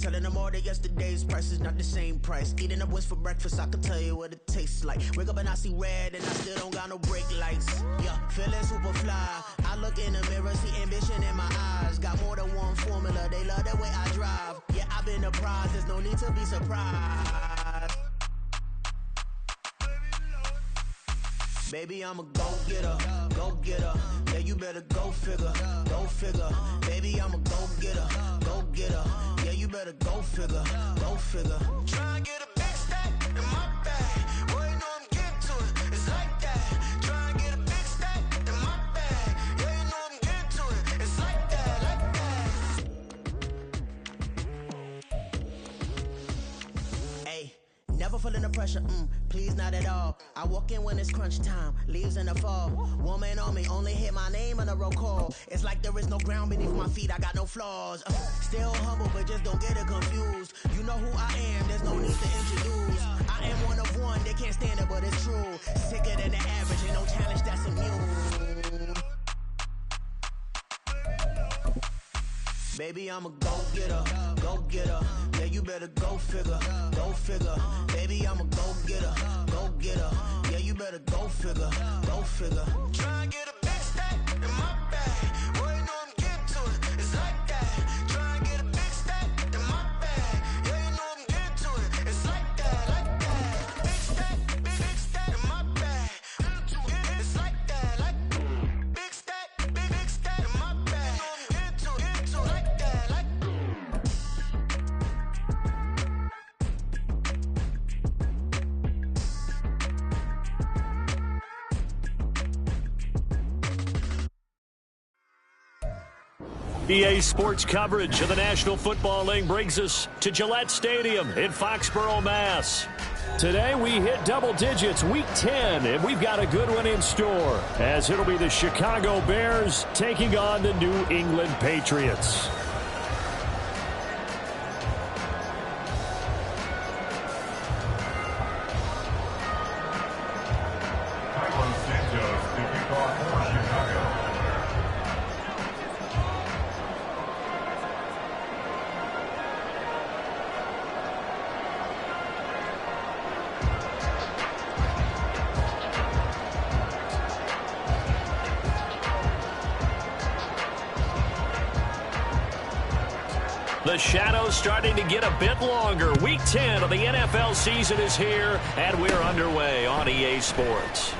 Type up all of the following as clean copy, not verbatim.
Telling them all that yesterday's price is not the same price. Eating up wings for breakfast, I can tell you what it tastes like. Wake up and I see red and I still don't got no brake lights. Yeah, feeling super fly. I look in the mirror, see ambition in my eyes. Got more than one formula, they love the way I drive. Yeah, I've been the prize, there's no need to be surprised. Baby, I'm a go-getter, go-getter. Yeah, you better go figure, go figure. Baby, I'm a go-getter, go-getter. Yeah, you better go figure, go figure. Try and get a big stack in my bag. Boy, you know I'm getting to it, it's like that. Try and get a big stack in my bag. Yeah, you know I'm getting to it, it's like that, like that. Hey, never feeling the pressure, please not at all. I walk in when it's crunch time, leaves in the fall. Woman on me, only hit my name on a roll call. It's like there is no ground beneath my feet, I got no flaws. Still humble, but just don't get it confused. You know who I am, there's no need to introduce. I am one of one, they can't stand it, but it's true. Sicker than the average, ain't no challenge that's immune. Baby, I'm a go-getter, go-getter. Yeah, you better go figure, go figure. Baby, I'm a go-getter, go-getter. Yeah, you better go figure, go figure. Try and get a big stack in my bag. Boy, you know I'm getting to it, it's like that. Try and get a big stack in my bag. Yeah, you know I'm getting to it, it's like that, like that. Big stack, big stack in my bag. It's like that, like big stack, big stack in my bag. You know I'm getting to it, like that, like. EA Sports coverage of the National Football League brings us to Gillette Stadium in Foxborough, Mass. Today we hit double digits, Week 10, and we've got a good one in store, as it'll be the Chicago Bears taking on the New England Patriots. The shadow's starting to get a bit longer. Week 10 of the NFL season is here, and we're underway on EA Sports.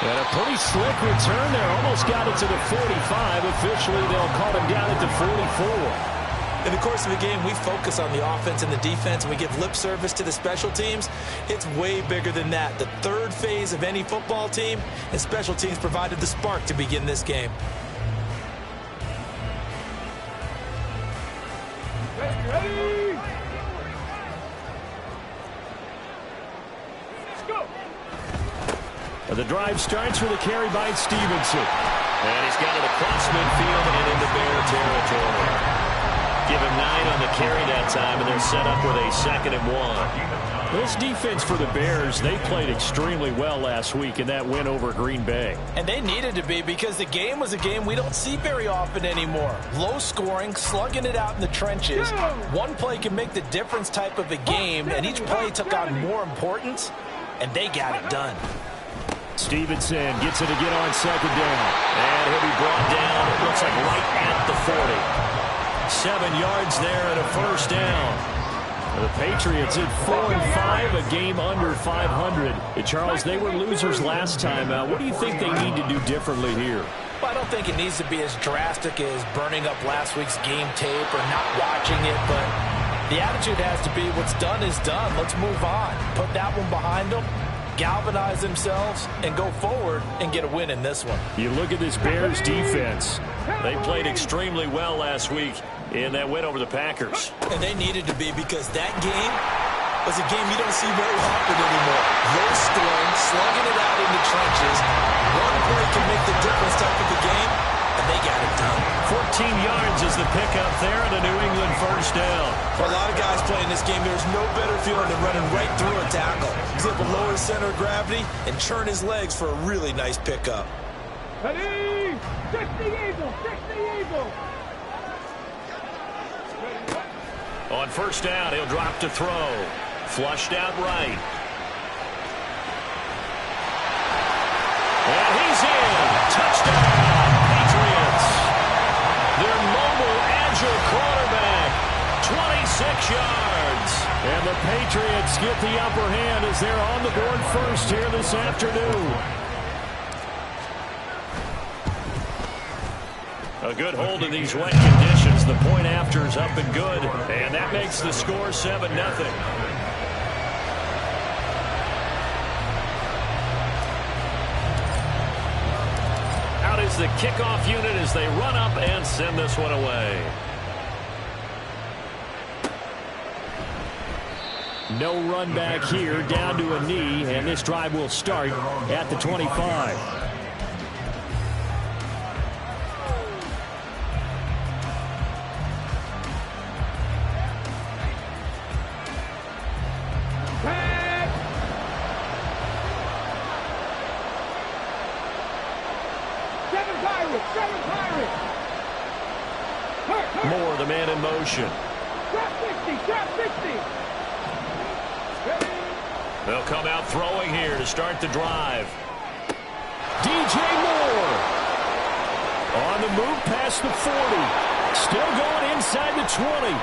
And a pretty slick return there. Almost got it to the 45. Officially, they'll call him down at the 44. In the course of a game, we focus on the offense and the defense, and we give lip service to the special teams. It's way bigger than that. The third phase of any football team, and special teams provided the spark to begin this game. Ready? Let's go. The drive starts with a carry by Stevenson. And he's got it across midfield and into Bear territory. Give him 9 on the carry that time, and they're set up with a 2nd and 1. This defense for the Bears, they played extremely well last week in that win over Green Bay. And they needed to be, because the game was a game we don't see very often anymore. Low scoring, slugging it out in the trenches. One play can make the difference type of a game, and each play took on more importance, and they got it done. Stevenson gets it again on 2nd down. And he'll be brought down, it looks like right at the 40. 7 yards there and a 1st down. The Patriots at 4-5, a game under 500. Charles, they were losers last time. What do you think they need to do differently here? Well, I don't think it needs to be as drastic as burning up last week's game tape or not watching it, but the attitude has to be what's done is done. Let's move on. Put that one behind them, galvanize themselves, and go forward and get a win in this one. You look at this Bears defense. They played extremely well last week in that win over the Packers. And they needed to be, because that game was a game you don't see very often anymore. Low scoring, slugging it out in the trenches. One play can make the difference type of the game, and they got it done. 14 yards is the pickup there, and a New England 1st down. For a lot of guys playing this game, there's no better feeling than running right through a tackle. He's able to lower his center of gravity and churn his legs for a really nice pickup. Ready? 60 Eagle, 60 Eagle. On first down, he'll drop to throw. Flushed out right. And he's in. Touchdown, Patriots. Their mobile, agile quarterback, 26 yards. And the Patriots get the upper hand as they're on the board first here this afternoon. A good hold in these wet conditions. The point after is up and good. And that makes the score 7-0. Out is the kickoff unit as they run up and send this one away. No run back here, down to a knee, and this drive will start at the 25. Moore, the man in motion. Drop 60. They'll come out throwing here to start the drive. DJ Moore on the move past the 40. Still going inside the 20.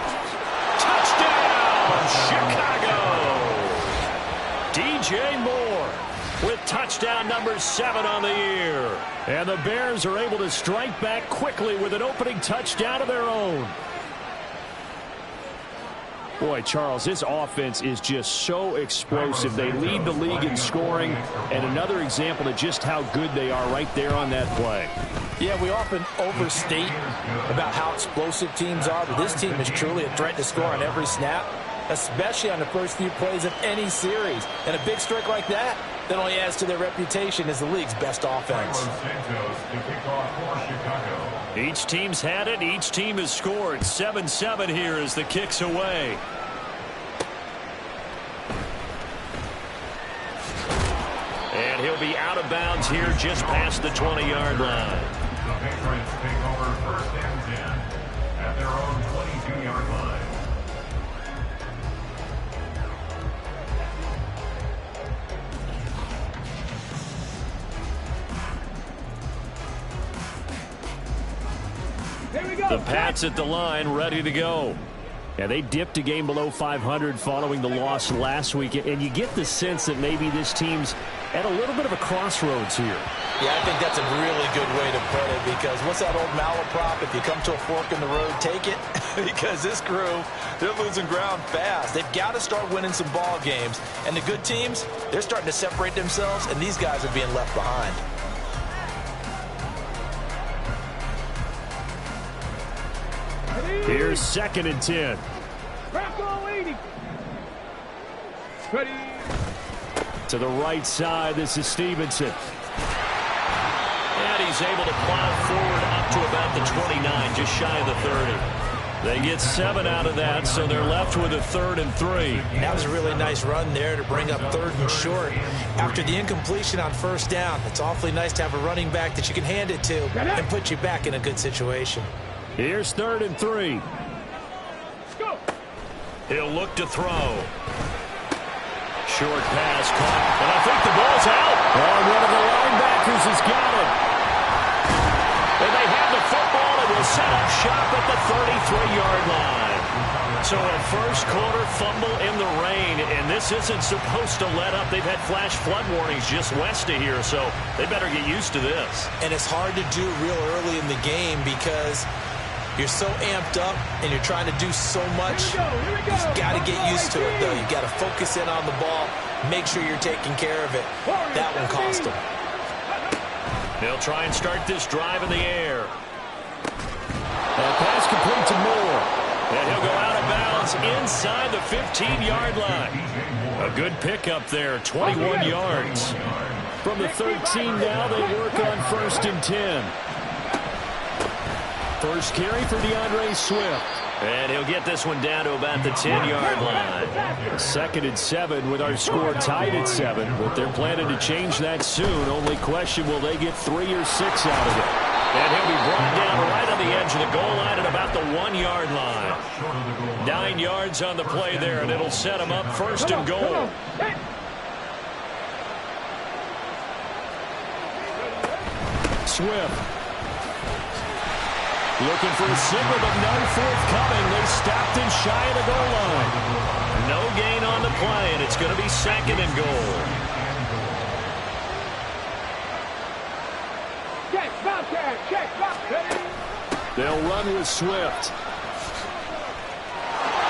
Touchdown, Chicago! DJ Moore with touchdown number 7 on the year. And the Bears are able to strike back quickly with an opening touchdown of their own. Boy, Charles, this offense is just so explosive. They lead the league in scoring, and another example of just how good they are right there on that play. Yeah, we often overstate about how explosive teams are, but this team is truly a threat to score on every snap, especially on the first few plays of any series. And a big strike like that only adds to their reputation as the league's best offense. Each team's had it. Each team has scored. 7-7 here as the kick's away. And he'll be out of bounds here just past the 20-yard line. The Patriots take over first and 10 at their own 22-yard line. The Pats at the line, ready to go. Yeah, they dipped a game below 500 following the loss last week, and you get the sense that maybe this team's at a little bit of a crossroads here. Yeah, I think that's a really good way to put it, because what's that old malaprop? If you come to a fork in the road, take it. Because this crew, they're losing ground fast. They've got to start winning some ball games. And the good teams, they're starting to separate themselves, and these guys are being left behind. Here's 2nd and 10. Ready. To the right side, this is Stevenson. And he's able to plow forward up to about the 29, just shy of the 30. They get 7 out of that, so they're left with a 3rd and 3. That was a really nice run there to bring up 3rd and short. After the incompletion on first down, it's awfully nice to have a running back that you can hand it to and put you back in a good situation. Here's 3rd and 3. He'll look to throw. Short pass caught, and I think the ball's out. Oh, one of the linebackers has got it. And they have the football and will set up shop at the 33-yard line. So a first quarter fumble in the rain, and this isn't supposed to let up. They've had flash flood warnings just west of here, so they better get used to this. And it's hard to do real early in the game because you're so amped up and you're trying to do so much. You've got to get used to it, though. You've got to focus in on the ball, make sure you're taking care of it. That one cost them. They'll try and start this drive in the air. Pass complete to Moore. And he'll go out of bounds inside the 15-yard line. A good pickup there, 21 yards. From the 13 now, they work on 1st and 10. First carry for DeAndre Swift. And he'll get this one down to about the 10-yard line. 2nd and 7 with our score tied at 7. But they're planning to change that soon. Only question, will they get 3 or 6 out of it? And he'll be brought down right on the edge of the goal line at about the 1-yard line. 9 yards on the play there, and it'll set him up first and goal. Swift. Looking for a signal, but none forthcoming. They stopped him shy of the goal line. No gain on the play, and it's going to be second and goal. They'll run with Swift.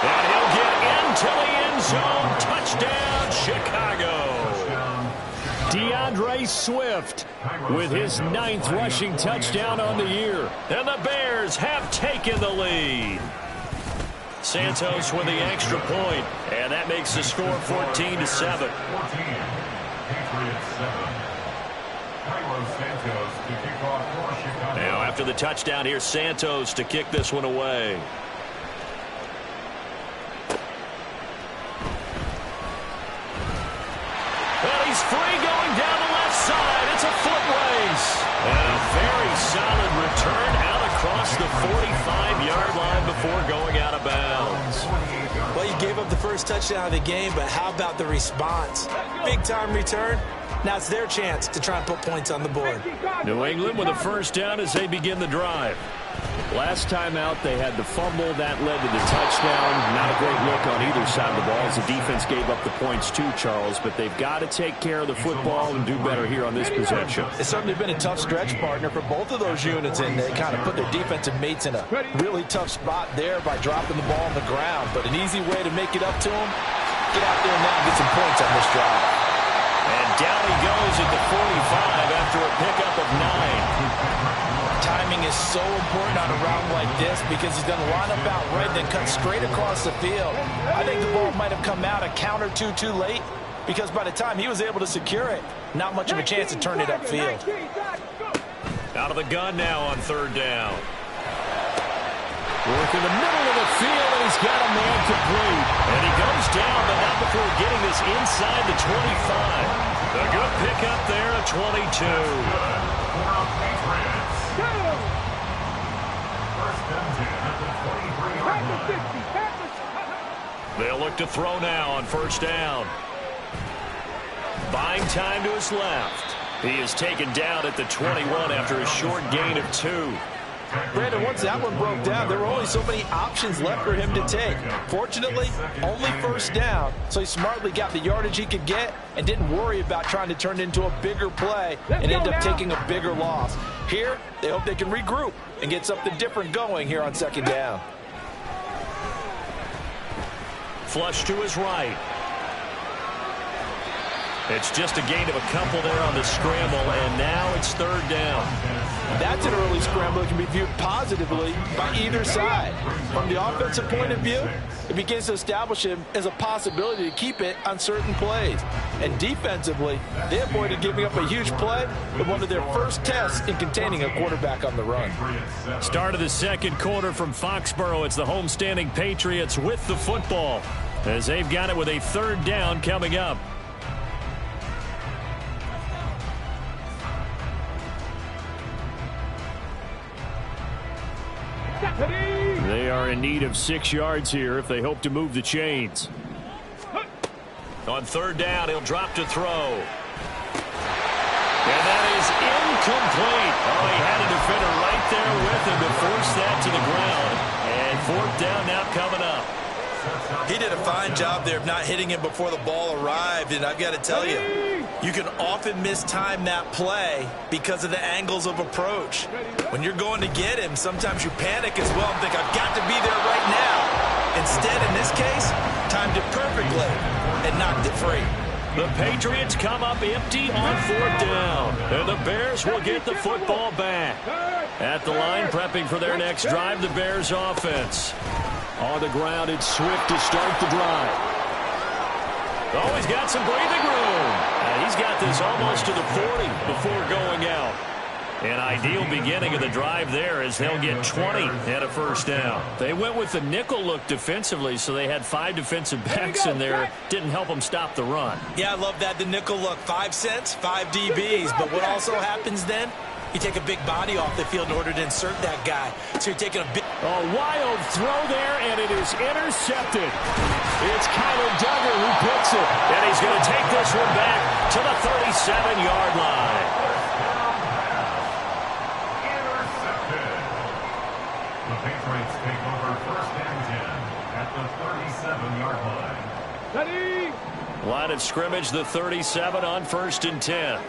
And he'll get into the end zone. Touchdown, Chicago. DeAndre Swift with his 9th rushing touchdown on the year. And the Bears have taken the lead. Santos with the extra point, and that makes the score 14-7. Now after the touchdown, here's Santos to kick this one away. Well, he's free going down the left side. It's a foot race. And a very solid return out across the 45-yard line before going out of bounds. Well, you gave up the first touchdown of the game, but how about the response? Big-time return. Now it's their chance to try and put points on the board. New England with a first down as they begin the drive. Last time out, they had the fumble. That led to the touchdown. Not a great look on either side of the ball as the defense gave up the points too, Charles. But they've got to take care of the football and do better here on this possession. It's certainly been a tough stretch, partner, for both of those units, and they kind of put their defensive mates in a really tough spot there by dropping the ball on the ground. But an easy way to make it up to them, get out there now and get some points on this drive. And down he goes at the 45 after a pickup of 9. Timing is so important on a route like this because he's going to line up out right and then cut straight across the field. I think the ball might have come out a count or two too late because by the time he was able to secure it, not much of a chance to turn it upfield. Out of the gun now on third down. Work in the middle of the field, and he's got a man complete. And he goes down, but not before getting this inside the 25. A good pickup there at 22. They'll look to throw now on first down. Buying time to his left. He is taken down at the 21 after a short gain of 2. Brandon, once that one broke down, there were only so many options left for him to take. Fortunately, only first down, so he smartly got the yardage he could get and didn't worry about trying to turn it into a bigger play and end up taking a bigger loss. Here, they hope they can regroup and get something different going here on second down. Flush to his right. It's just a gain of a couple there on the scramble, and now it's third down. That's an early scramble that can be viewed positively by either side. From the offensive point of view, it begins to establish him as a possibility to keep it on certain plays. And defensively, they avoided giving up a huge play with one of their first tests in containing a quarterback on the run. Start of the second quarter from Foxborough. It's the homestanding Patriots with the football as they've got it with a third down coming up. They are in need of 6 yards here if they hope to move the chains. On third down, he'll drop to throw. And that is incomplete. Oh, he had a defender right there with him to force that to the ground. And fourth down now coming up. He did a fine job there of not hitting him before the ball arrived, and I've got to tell you, you can often mistime that play because of the angles of approach. When you're going to get him, sometimes you panic as well and think, I've got to be there right now. Instead, in this case, timed it perfectly and knocked it free. The Patriots come up empty on fourth down, and the Bears will get the football back. At the line, prepping for their next drive, the Bears offense. On the ground, it's Swift to start the drive. Oh, he's got some breathing room. He's got this almost to the 40 before going out. An ideal beginning of the drive there as they'll get 20 at a first down. They went with the nickel look defensively, so they had 5 defensive backs in there. Didn't help them stop the run. Yeah, I love that, the nickel look. 5 cents, 5 DBs. But what also happens then? You take a big body off the field in order to insert that guy. So you're taking a big... A wild throw there, and it is intercepted. It's Kyler Duggar who picks it. And he's going to take this one back to the 37-yard line. Intercepted. The Patriots take over 1st and 10 at the 37-yard line. Ready? Line of scrimmage, the 37 on 1st and 10.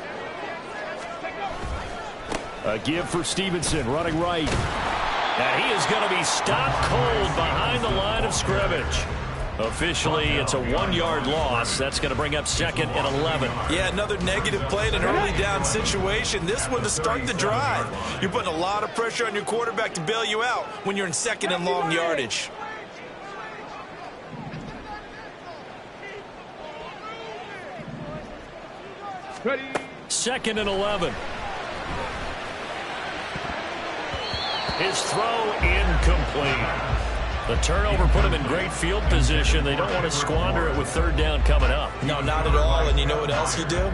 A give for Stevenson, running right. Now he is going to be stopped cold behind the line of scrimmage. Officially, it's a 1-yard loss. That's going to bring up 2nd and 11. Yeah, another negative play in an early down situation. This one to start the drive. You're putting a lot of pressure on your quarterback to bail you out when you're in 2nd and long yardage. Ready? 2nd and 11. His throw incomplete. The turnover put him in great field position. They don't want to squander it with 3rd down coming up. No, not at all. And you know what else you do?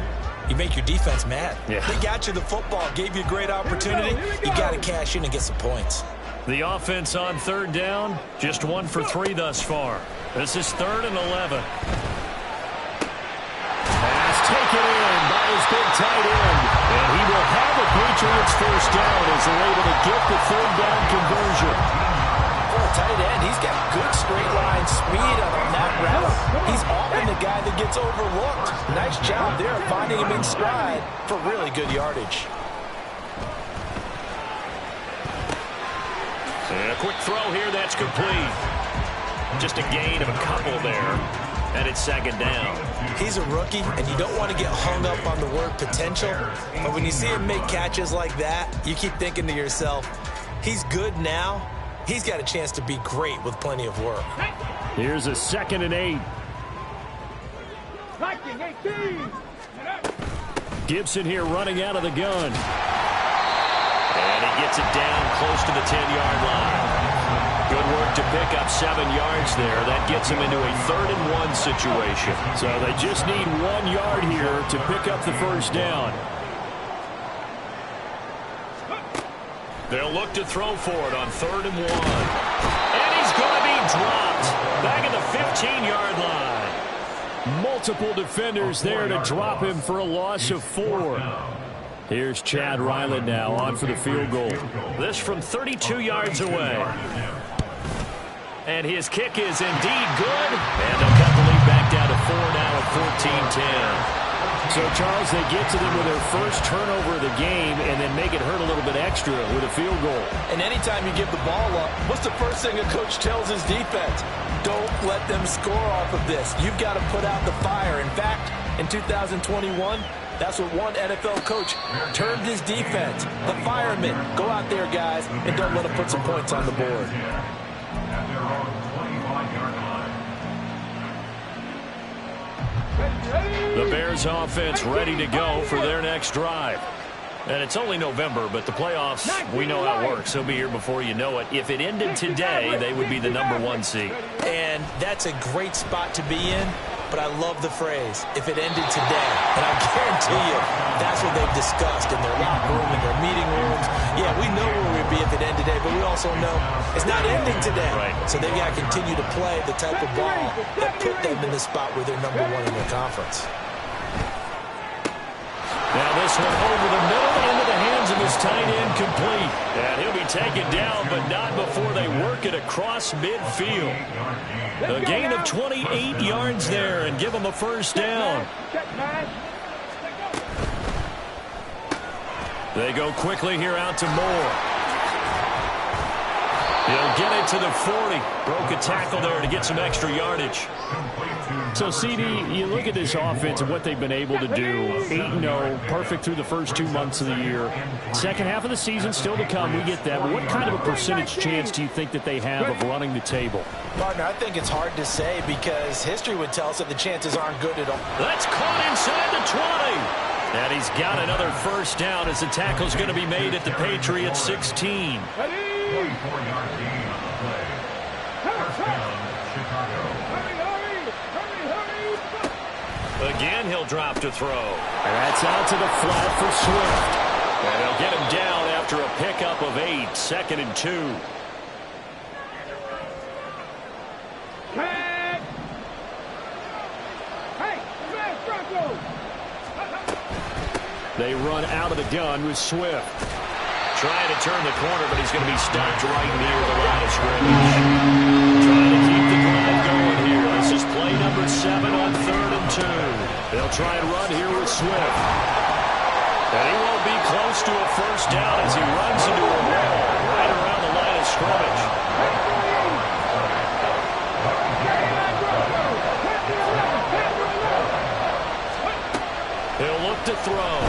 You make your defense mad. Yeah. They got you the football, gave you a great opportunity. You got to cash in and get some points. The offense on 3rd down, just 1 for 3 thus far. This is 3rd and 11. Pass taken in by his big tight end. And he will have a Patriots 1st down as they're able to get the 3rd down conversion. For a tight end, he's got good straight line speed on that route. He's often the guy that gets overlooked. Nice job there finding him in stride for really good yardage. And a quick throw here, that's complete. Just a gain of a couple there. And it's 2nd down. He's a rookie, and you don't want to get hung up on the word potential. But when you see him make catches like that, you keep thinking to yourself, he's good now. He's got a chance to be great with plenty of work. Here's a 2nd and 8. Gibson here running out of the gun. And he gets it down close to the 10-yard line. Good work to pick up 7 yards there. That gets him into a 3rd and 1 situation. So they just need 1 yard here to pick up the 1st down. They'll look to throw for it on 3rd and 1. And he's going to be dropped back at the 15-yard line. Multiple defenders there to drop him for a loss of 4. Here's Chad Ryland now on for the field goal. This from 32 yards away. And his kick is indeed good. And they'll cut the lead back down to 4 now at 14-10. So, Charles, they get to them with their first turnover of the game and then make it hurt a little bit extra with a field goal. And anytime you give the ball up, what's the first thing a coach tells his defense? Don't let them score off of this. You've got to put out the fire. In fact, in 2021, that's what one NFL coach termed his defense. The firemen. Go out there, guys, and don't let them put some points on the board. At their own 25-yard line. The Bears offense ready to go for their next drive. And it's only November, but the playoffs, we know how it works. They'll be here before you know it. If it ended today, they would be the #1 seed. And that's a great spot to be in, but I love the phrase, if it ended today. And I guarantee you, that's what they've discussed in their locker room, in their meeting rooms. Yeah, we know where we'd be if it ended today, but we also know it's not ending today. Right. So they've got to continue to play the type of ball that put them in the spot where they're #1 in their conference. Now this one over the middle into the hands of his tight end complete. And he'll be taken down, but not before they work it across midfield. A gain of 28 yards there and give him a 1st down. They go quickly here out to Moore. He'll get it to the 40. Broke a tackle there to get some extra yardage. So, CD, you look at this offense and what they've been able to do. 8-0, perfect through the first 2 months of the year. Second half of the season still to come. We get that. But what kind of a percentage chance do you think that they have of running the table? Partner, I think it's hard to say because history would tell us that the chances aren't good at all. That's caught inside the 20. And he's got another 1st down as the tackle's going to be made at the Patriots 16. 24-yard gain on the play. 1st down, Chicago. Again, he'll drop to throw. And that's out to the flat for Swift. And they'll get him down after a pickup of 8, 2nd and 2. They run out of the gun with Swift. Trying to turn the corner, but he's going to be stopped right near the line of scrimmage. Trying to keep the drive going here. This is play number 7 on 3rd and 2. They'll try and run here with Swift. And he won't be close to a first down as he runs into a wall right around the line of scrimmage. He'll look to throw.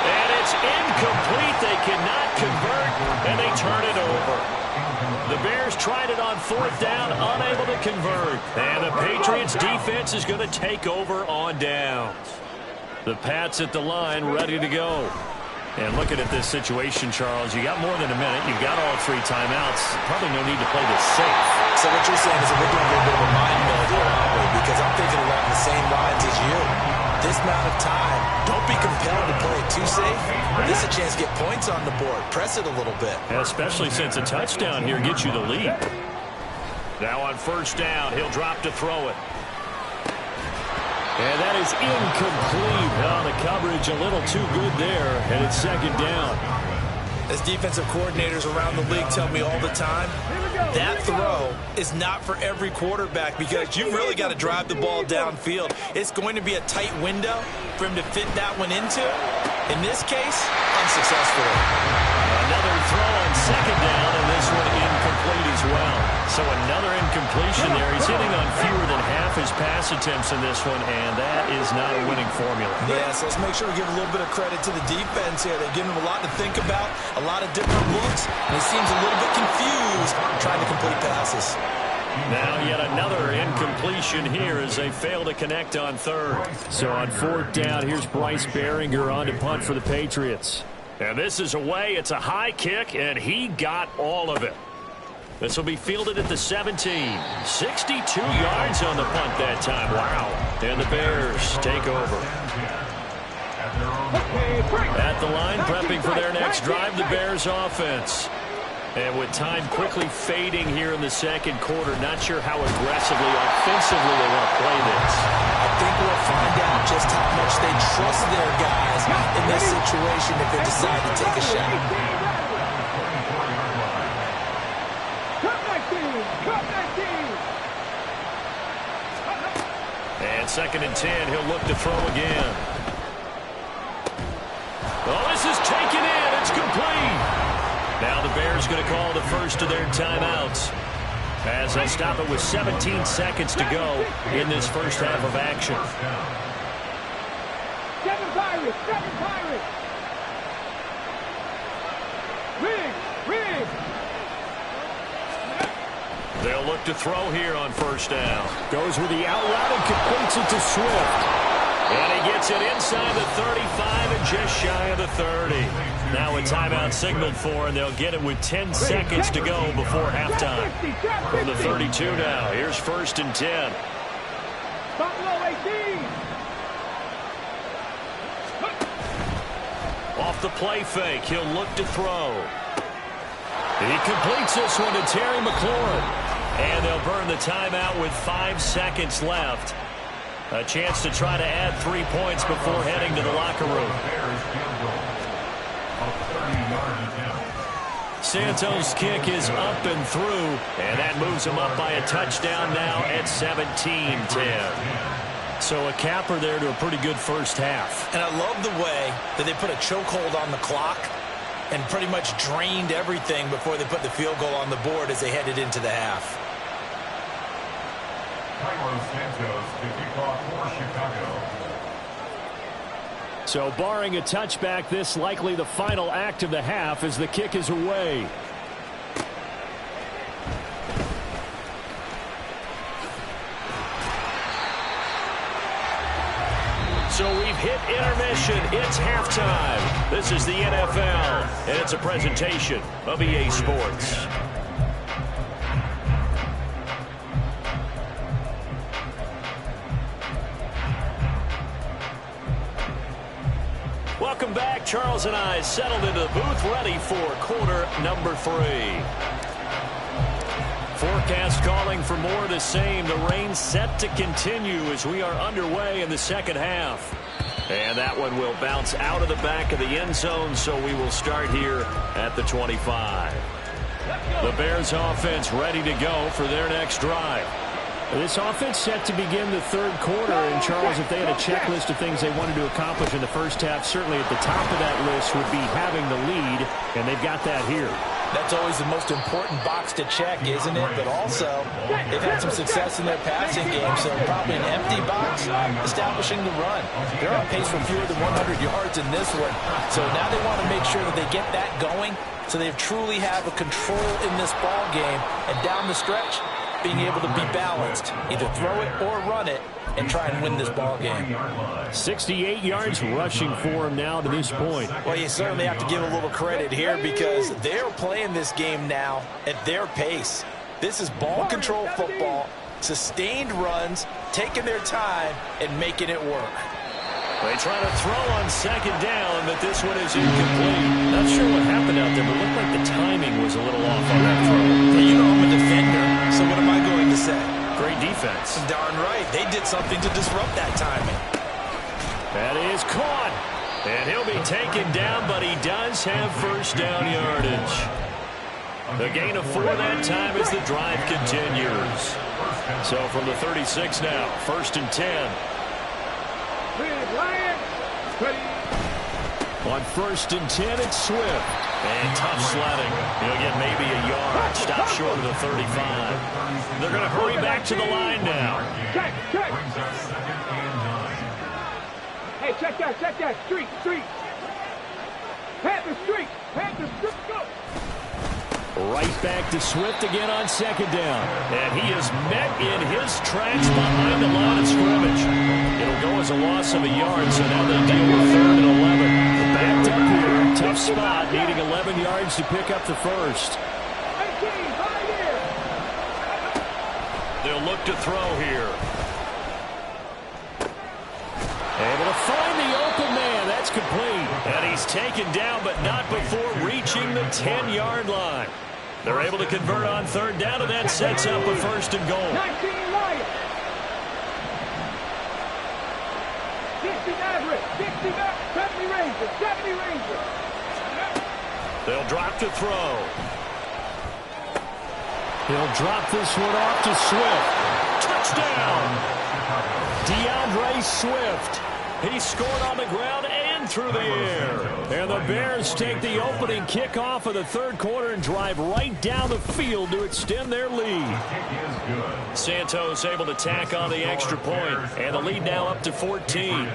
And it's incomplete. They cannot convert, and they turn it over. The Bears tried it on 4th down, unable to convert. And the Patriots defense is going to take over on downs. The Pats at the line, ready to go. And looking at this situation, Charles, you got more than a minute. You've got all 3 timeouts. Probably no need to play this safe. So what you're saying is that we're doing a little bit of a mind meld here, aren't we? Because I'm thinking along the same lines as you. This amount of time, don't be compelled to play it too safe. This is a chance to get points on the board. Press it a little bit. Especially since a touchdown here gets you the lead. Now on 1st down, he'll drop to throw it. And that is incomplete. Oh, the coverage a little too good there, and it's 2nd down. As defensive coordinators around the league tell me all the time, that throw is not for every quarterback because you've really got to drive the ball downfield. It's going to be a tight window for him to fit that one into. In this case, unsuccessfully. Another throw on 2nd down, and this one incomplete as well. So another incompletion there. He's hitting on fewer than half his pass attempts in this one, and that is not a winning formula. Yeah, so let's make sure we give a little bit of credit to the defense here. They've given him a lot to think about, a lot of different looks, and he seems a little bit confused trying to complete passes. Now yet another incompletion here as they fail to connect on 3rd. So on 4th down, here's Bryce Behringer on to punt for the Patriots. And this is away. It's a high kick, and he got all of it. This will be fielded at the 17. 62 yards on the punt that time. Wow. And the Bears take over. At the line, prepping for their next drive, the Bears offense. And with time quickly fading here in the 2nd quarter, not sure how aggressively, offensively they want to play this. I think we'll find out just how much they trust their guys in this situation if they decide to take a shot. And 2nd and 10, he'll look to throw again. Oh, this is taken in. It's complete. Now the Bears going to call the first of their timeouts as they'll stop it with 17 seconds to go in this first half of action. 7 Pirates, 7 Pirates. Rig. They'll look to throw here on 1st down. Goes with the out route and completes it to Swift. And he gets it inside the 35 and just shy of the 30. Now a timeout signaled for, and they'll get it with 10 seconds to go before halftime. From the 32 now, here's 1st and 10. Buffalo 18. Off the play fake, he'll look to throw. He completes this one to Terry McLaurin. And they'll burn the timeout with 5 seconds left. A chance to try to add 3 points before heading to the locker room. Santos' kick is up and through, and that moves him up by a touchdown now at 17-10. So a capper there to a pretty good first half. And I love the way that they put a chokehold on the clock and pretty much drained everything before they put the field goal on the board as they headed into the half. Santos to kick off for Chicago. So barring a touchback, this likely the final act of the half as the kick is away. So we've hit intermission. It's halftime. This is the NFL, and it's a presentation of EA Sports. Welcome back. Charles and I settled into the booth, ready for quarter number 3. Forecast calling for more of the same. The rain set to continue as we are underway in the second half. And that one will bounce out of the back of the end zone, so we will start here at the 25. The Bears offense ready to go for their next drive. This offense set to begin the third quarter, and Charles, if they had a checklist of things they wanted to accomplish in the first half, certainly at the top of that list would be having the lead, and they've got that here. That's always the most important box to check, isn't it? But also, they've had some success in their passing game, so probably an empty box, establishing the run. They're on pace for fewer than 100 yards in this one, so now they want to make sure that they get that going, so they truly have a control in this ball game, and down the stretch, being able to be balanced, either throw it or run it, and try and win this ball game. 68 yards rushing for him now to this point. Well, you certainly have to give a little credit here because they're playing this game now at their pace. This is ball control football, sustained runs, taking their time, and making it work. They try to throw on second down, but this one is incomplete. Not sure what happened out there, but it looked like the timing was a little off on that throw. Hey, you know I'm a defender, so what am I going to say? Great defense. Darn right. They did something to disrupt that timing. That is caught. And he'll be taken down, but he does have first down yardage. The gain of 4 that time as the drive continues. So from the 36 now, 1st and 10. On 1st and 10, it's Swift. And tough sledding. He'll get maybe a yard. Stop short of the 35. They're going to hurry back to the line now. Check. Hey, check that. Street. Panther street, go. Right back to Swift again on second down. And he is met in his tracks behind the line of scrimmage. It'll go as a loss of a yard, so now they deal with 3rd and 11. Backed up here, tough spot, needing 11 yards to pick up the first. They'll look to throw here. Able to find the open man. That's complete. And he's taken down, but not before reaching the 10-yard line. They're able to convert on 3rd down, and that sets up a 1st and goal. 19 Lions. 60 Maverick. 60 Maverick. 70 Rangers. They'll drop to throw. He'll drop this one off to Swift. Touchdown! DeAndre Swift. He scored on the ground and through the air. And the Bears take the opening kickoff of the third quarter and drive right down the field to extend their lead. Santos able to tack on the extra point, and the lead now up to 14.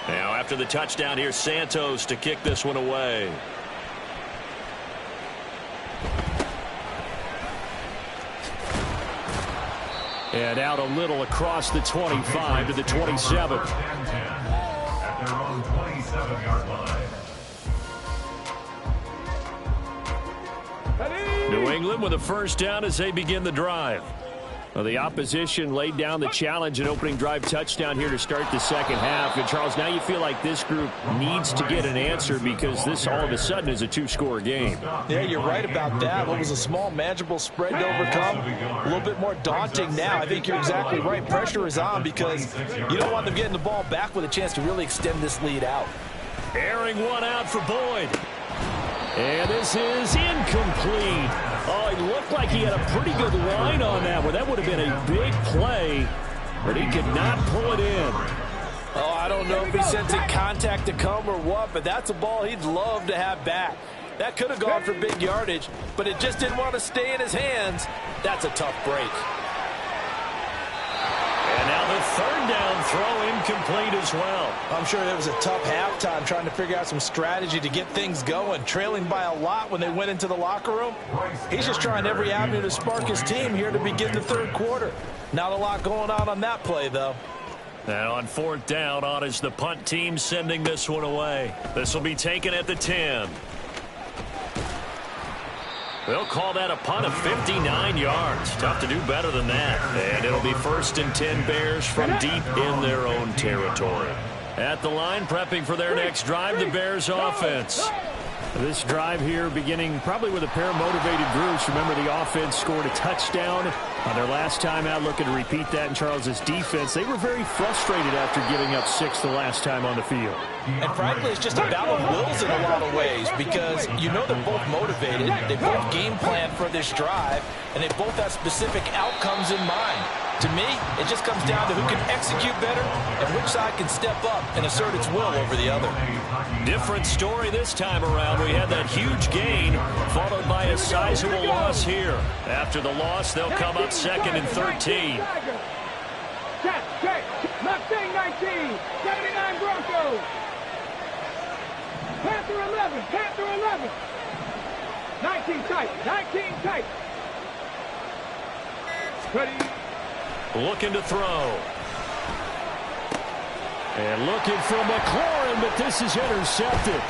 Now after the touchdown here, Santos to kick this one away. And out a little across the 25 to the 27. At their own 27-yard line. New England with a first down as they begin the drive. Well, the opposition laid down the challenge and opening drive touchdown here to start the second half. And, Charles, now you feel like this group needs to get an answer because this all of a sudden is a two-score game. Yeah, you're right about that. What was a small, manageable spread to overcome, a little bit more daunting now. I think you're exactly right. Pressure is on because you don't want them getting the ball back with a chance to really extend this lead out. Airing one out for Boyd. And this is incomplete. Oh, it looked like he had a pretty good line on that one. That would have been a big play, but he could not pull it in. Oh, I don't know if he sensing contact to come or what, but that's a ball he'd love to have back. That could have gone for big yardage, but it just didn't want to stay in his hands. That's a tough break. And now the third down throw incomplete as well. I'm sure it was a tough halftime trying to figure out some strategy to get things going, trailing by a lot when they went into the locker room. He's just trying every avenue to spark his team here to begin the third quarter. Not a lot going on that play, though. Now on fourth down, on is the punt team sending this one away. This will be taken at the 10. They'll call that a punt of 59 yards. Tough to do better than that. And it'll be 1st and 10 Bears from deep in their own territory. At the line, prepping for their next drive, the Bears offense. This drive here beginning probably with a pair of motivated groups. Remember, the offense scored a touchdown on their last time out, looking to repeat that in Charles's defense. They were very frustrated after giving up 6 the last time on the field. And frankly, it's just a battle of wills in a lot of ways because you know they're both motivated. They both game plan for this drive, and they both have specific outcomes in mind. To me, it just comes down to who can execute better and which side can step up and assert its will over the other. Different story this time around. We had that huge gain followed by a sizable loss here. After the loss, they'll come up 2nd and 13. Check. Mustang 19. 79 Broncos. Panther 11. 19 tight. Ready. Looking to throw. And looking for McLaurin, but this is intercepted.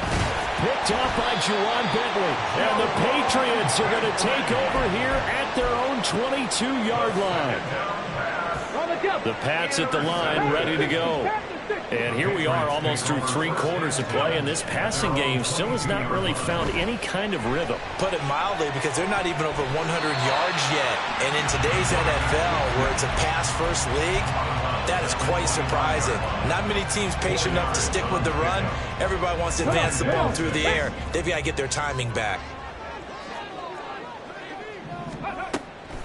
Picked off by Juwan Bentley. And the Patriots are going to take over here at their own 22-yard line. The Pats at the line, ready to go. And here we are almost through 3 quarters of play, and this passing game still has not really found any kind of rhythm. Put it mildly, because they're not even over 100 yards yet. And in today's NFL, where it's a pass-first league, that is quite surprising. Not many teams patient enough to stick with the run. Everybody wants to advance the ball through the air. They've got to get their timing back.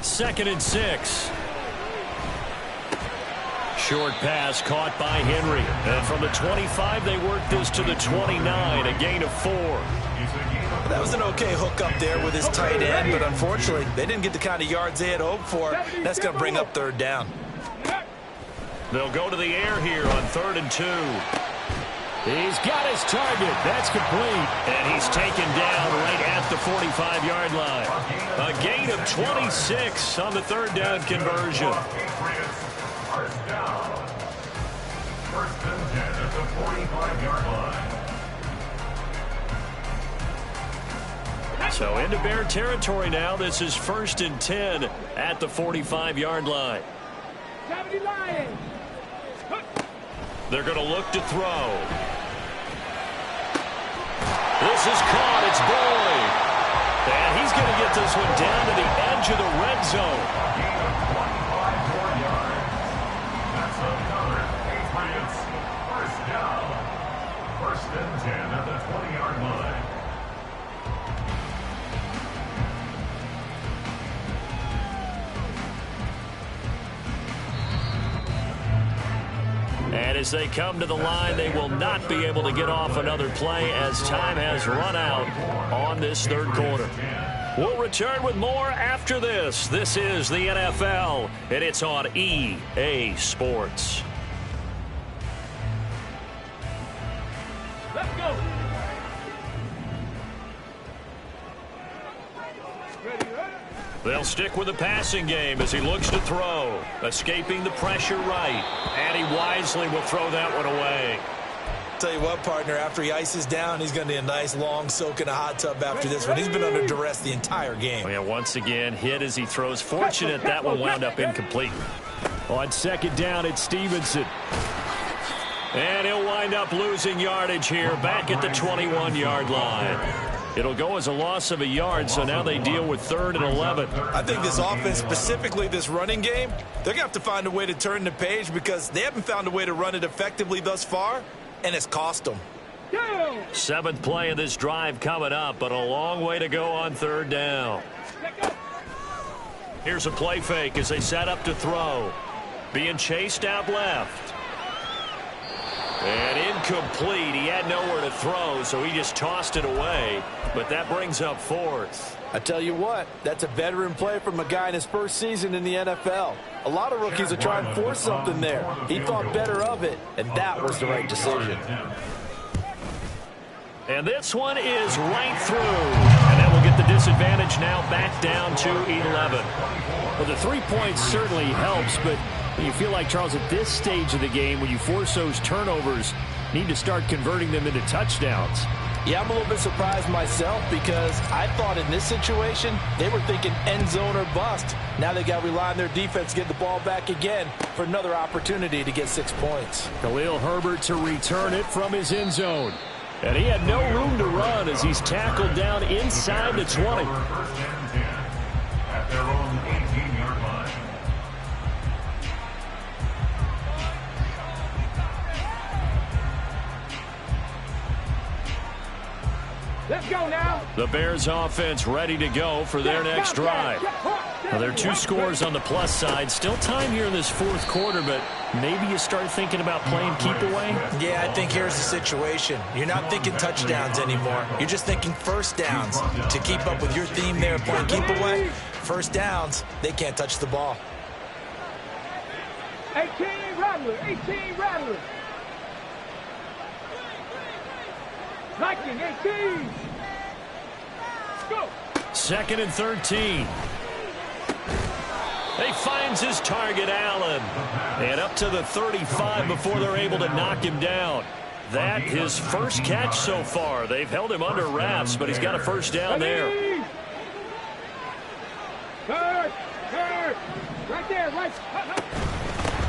2nd and 6. Short pass caught by Henry. And from the 25, they work this to the 29, a gain of 4. That was an okay hook up there with his tight end, but unfortunately, they didn't get the kind of yards they had hoped for. That's going to bring up 3rd down. They'll go to the air here on 3rd and 2. He's got his target. That's complete. And he's taken down right at the 45-yard line. A gain of 26 on the 3rd down conversion. First down. 1st and 10 at the 45-yard line. So into Bear territory now. This is 1st and 10 at the 45-yard line. They're going to look to throw. This is caught. It's Boyd. And he's going to get this one down to the edge of the red zone. That's another Patriots first down. 1st and 10 at the 20-yard line. And as they come to the line, they will not be able to get off another play as time has run out on this 3rd quarter. We'll return with more after this. This is the NFL, and it's on EA Sports. Let's go. They'll stick with the passing game as he looks to throw. Escaping the pressure right. And he wisely will throw that one away. Tell you what, partner, after he ices down, he's going to need a nice long soak in a hot tub after this one. He's been under duress the entire game. Yeah, once again, hit as he throws. Fortunate that one wound up incomplete. On 2nd down, it's Stevenson. And he'll wind up losing yardage here back at the 21-yard line. It'll go as a loss of a yard, so now they deal with 3rd and 11. I think this offense, specifically this running game, they're going to have to find a way to turn the page because they haven't found a way to run it effectively thus far, and it's cost them. 7th play of this drive coming up, but a long way to go on 3rd down. Here's a play fake as they set up to throw. Being chased out left. And incomplete. He had nowhere to throw, so he just tossed it away. But that brings up 4th. I tell you what, that's a veteran play from a guy in his first season in the NFL. A lot of rookies are trying to force something there. He thought better of it, and that was the right decision. And this one is right through. And that will get the disadvantage now back down to 11. Well, the 3 points certainly helps, but you feel like, Charles, at this stage of the game, when you force those turnovers, need to start converting them into touchdowns. Yeah, I'm a little bit surprised myself because I thought in this situation they were thinking end zone or bust. Now they got to rely on their defense to get the ball back again for another opportunity to get 6 points. Khalil Herbert to return it from his end zone. And he had no room to run as he's tackled down inside the 20. First and 10 at their own 18-yard line. Let's go now. The Bears offense ready to go for their next drive. Well, there are 2 scores on the plus side. Still time here in this fourth quarter, but maybe you start thinking about playing keep away? Yeah, I think here's the situation. You're not thinking touchdowns anymore. You're just thinking first downs. To keep up with your theme there, playing keep away, first downs, they can't touch the ball. 18 Rattler, 18 Rattler. Viking, 18. Go. 2nd and 13. He finds his target, Allen. And up to the 35 before they're able to knock him down. That his first catch so far. They've held him under wraps, but he's got a first down there. Third. Right there, right.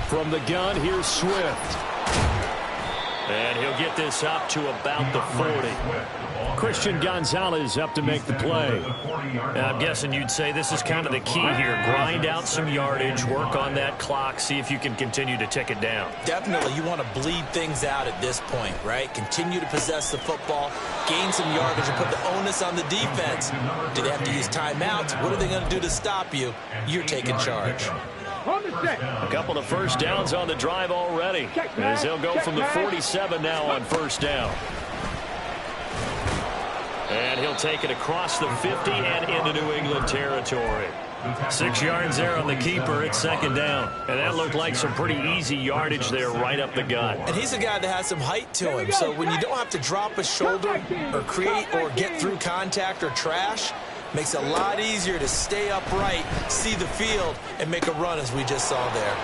From the gun, here's Swift. And he'll get this up to about the 40. Christian Gonzalez up to make the play. I'm guessing you'd say this is kind of the key here. Grind out some yardage, work on that clock, see if you can continue to tick it down. Definitely, you want to bleed things out at this point, right? Continue to possess the football, gain some yardage, and put the onus on the defense. Do they have to use timeouts? What are they going to do to stop you? You're taking charge. A couple of first downs on the drive already, as he'll go from the 47 now on first down. And he'll take it across the 50 and into New England territory. 6 yards there on the keeper. It's second down. And that looked like some pretty easy yardage there right up the gut. And he's a guy that has some height to him, so when you don't have to drop a shoulder or create or get through contact or trash, makes it a lot easier to stay upright, see the field, and make a run as we just saw there.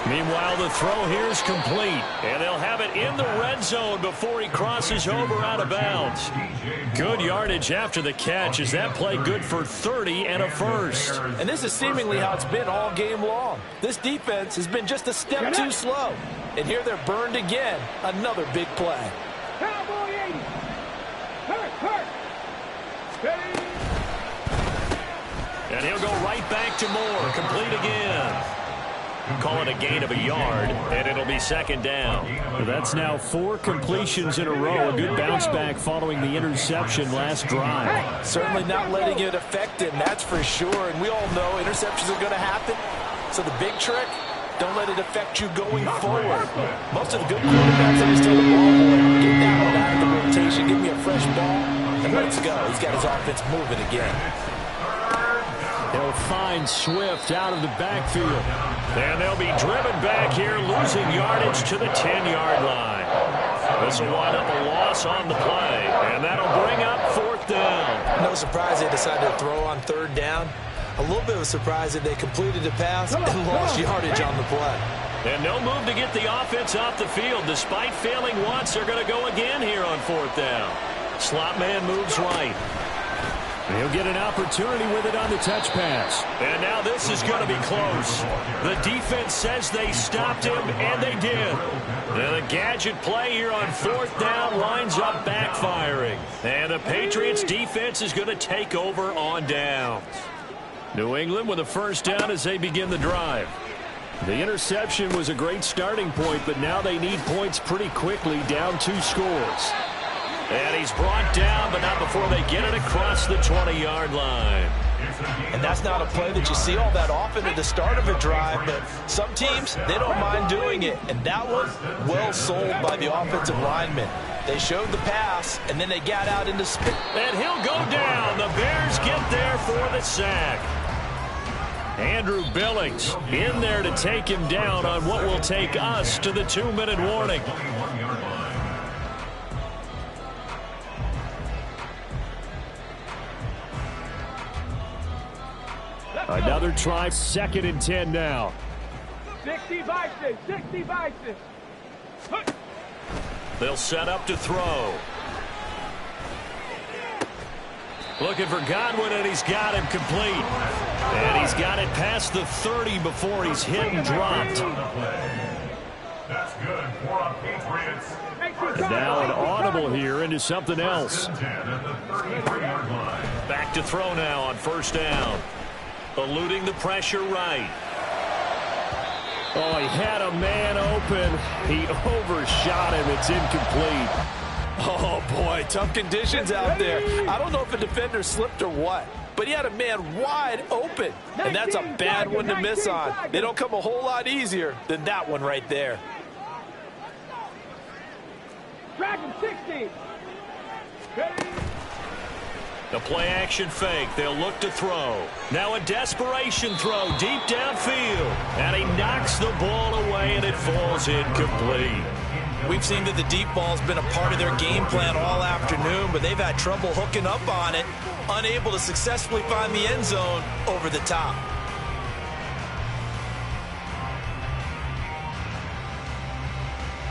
Meanwhile, the throw here is complete, and they'll have it in the red zone before he crosses over out of bounds. Good yardage after the catch. Is that play good for 30 and a first? And this is seemingly how it's been all game long. This defense has been just a step too slow. And here they're burned again. Another big play. Cowboy 80. Hurt. Steady. And he'll go right back to Moore. Complete again. Call it a gain of a yard, and it'll be second down. That's now 4 completions in a row. A good bounce back following the interception last drive. Certainly not letting it affect him, that's for sure. And we all know interceptions are going to happen. So the big trick, don't let it affect you going forward. Most of the good quarterbacks always tell the ball boy, get that one out of the rotation, give me a fresh ball, and let's go. He's got his offense moving again. He'll find Swift out of the backfield. And they'll be driven back here, losing yardage to the 10-yard line. This will wind up a loss on the play, and that'll bring up fourth down. No surprise they decided to throw on third down. A little bit of a surprise that they completed the pass and lost yardage on the play. And no move to get the offense off the field. Despite failing once, they're going to go again here on fourth down. Slot man moves right. He'll get an opportunity with it on the touch pass. And now this is going to be close. The defense says they stopped him, and they did. And a gadget play here on fourth down winds up backfiring. And the Patriots defense is going to take over on downs. New England with a first down as they begin the drive. The interception was a great starting point, but now they need points pretty quickly, down 2 scores. And he's brought down, but not before they get it across the 20-yard line. And that's not a play that you see all that often at the start of a drive, but some teams, they don't mind doing it. And that one, well sold by the offensive lineman. They showed the pass, and then they got out into spin. And he'll go down. The Bears get there for the sack. Andrew Billings in there to take him down on what will take us to the 2-minute warning. Another try, 2nd and 10 now. 60 Bison, 60 Bison. They'll set up to throw. Looking for Godwin, and he's got him complete. And he's got it past the 30 before he's hit and dropped. That's good for a Patriots. And now an audible here into something else. Back to throw now on first down. Eluding the pressure right. Oh, he had a man open. He overshot him. It's incomplete. Oh, boy, tough conditions out there. I don't know if a defender slipped or what, but he had a man wide open, and that's a bad one to miss on. They don't come a whole lot easier than that one right there. Drag him 60. The play action fake. They'll look to throw. Now a desperation throw deep downfield. And he knocks the ball away, and it falls incomplete. We've seen that the deep ball's been a part of their game plan all afternoon, but they've had trouble hooking up on it, unable to successfully find the end zone over the top.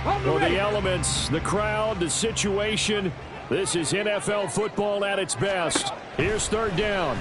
Well, the elements, the crowd, the situation. This is NFL football at its best. Here's third down.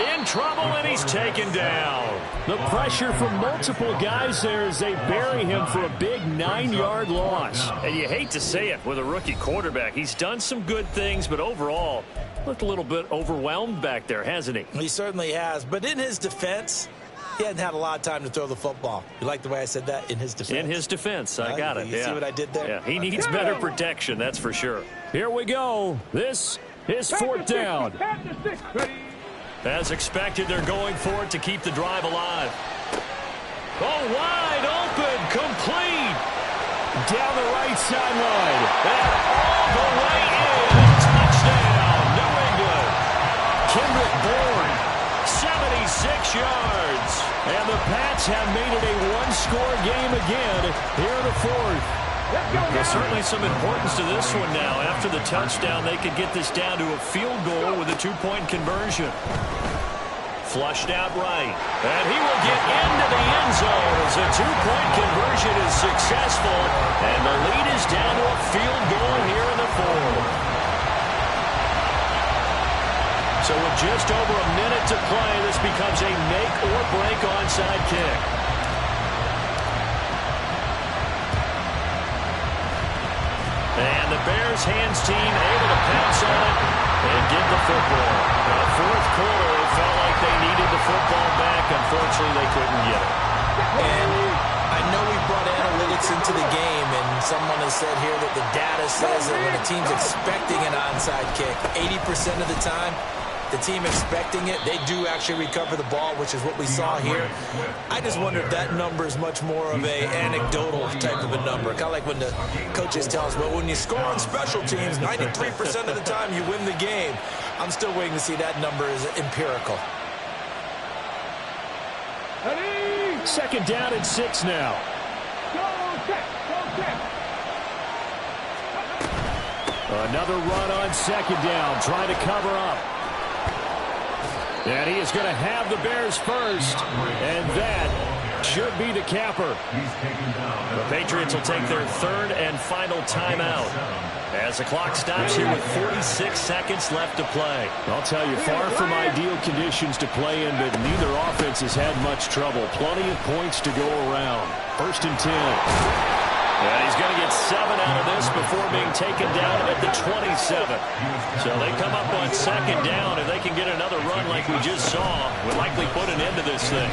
In trouble, and he's taken down. The pressure from multiple guys there as they bury him for a big 9-yard loss. And you hate to say it with a rookie quarterback. He's done some good things, but overall, looked a little bit overwhelmed back there, hasn't he? He certainly has, but in his defense, he hadn't had a lot of time to throw the football. You like the way I said that? In his defense? In his defense, I got it. You see what I did there? Yeah, he needs better protection, that's for sure. Here we go. This is fourth down. As expected, they're going for it to keep the drive alive. Oh, wide open, complete. Down the right sideline. And all the way in. Touchdown, New England. Kendrick Bourne, 76 yards. And the Pats have made it a one-score game again here in the fourth. There's certainly some importance to this one now. After the touchdown, they could get this down to a field goal with a two-point conversion. Flushed out right. And he will get into the end zone as a two-point conversion is successful. And the lead is down to a field goal here in the fourth. So with just over a minute to play, this becomes a make-or-break onside kick. And the Bears hands team able to pounce on it and get the football. Now, fourth quarter, it felt like they needed the football back. Unfortunately, they couldn't get it. And I know we brought analytics into the game, and someone has said here that the data says that when a team's expecting an onside kick, 80% of the time, the team expecting it, they do actually recover the ball, which is what we saw here. I just wonder if that number is much more of a anecdotal type of a number. Kind of like when the coaches tell us, well, when you score on special teams, 93% of the time you win the game. I'm still waiting to see that number is empirical. Second down and 6 now. Another run on second down, trying to cover up. And he is going to have the Bears first, and that should be the capper. The Patriots will take their third and final timeout as the clock stops here with 46 seconds left to play. I'll tell you, far from ideal conditions to play in, but neither offense has had much trouble. Plenty of points to go around. First and 10. And he's going to get 7 out of this before being taken down at the 27. So they come up on second down. If they can get another run like we just saw, would likely put an end to this thing.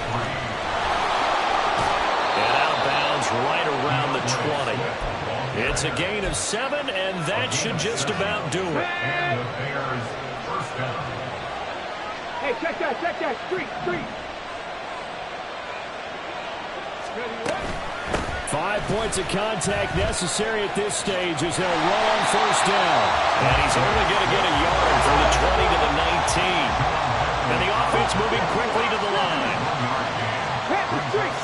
And out of bounds right around the 20. It's a gain of 7, and that should just about do it. Hey, check that. Street. 5 points of contact necessary at this stage as they'll run on first down. And he's only going to get a yard from the 20 to the 19. And the offense moving quickly to the line. Pat the street.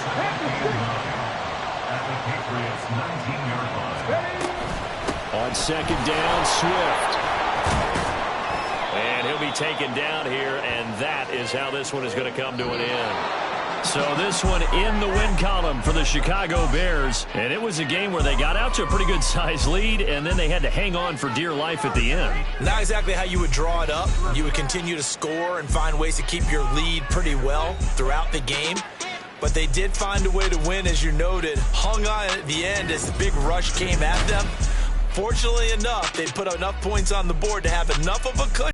At the Patriots' 19-yard line. On second down, Swift. And he'll be taken down here, and that is how this one is going to come to an end. So this one in the win column for the Chicago Bears. And it was a game where they got out to a pretty good size lead, and then they had to hang on for dear life at the end. Not exactly how you would draw it up. You would continue to score and find ways to keep your lead pretty well throughout the game. But they did find a way to win, as you noted. Hung on at the end as the big rush came at them. Fortunately enough, they put enough points on the board to have enough of a cushion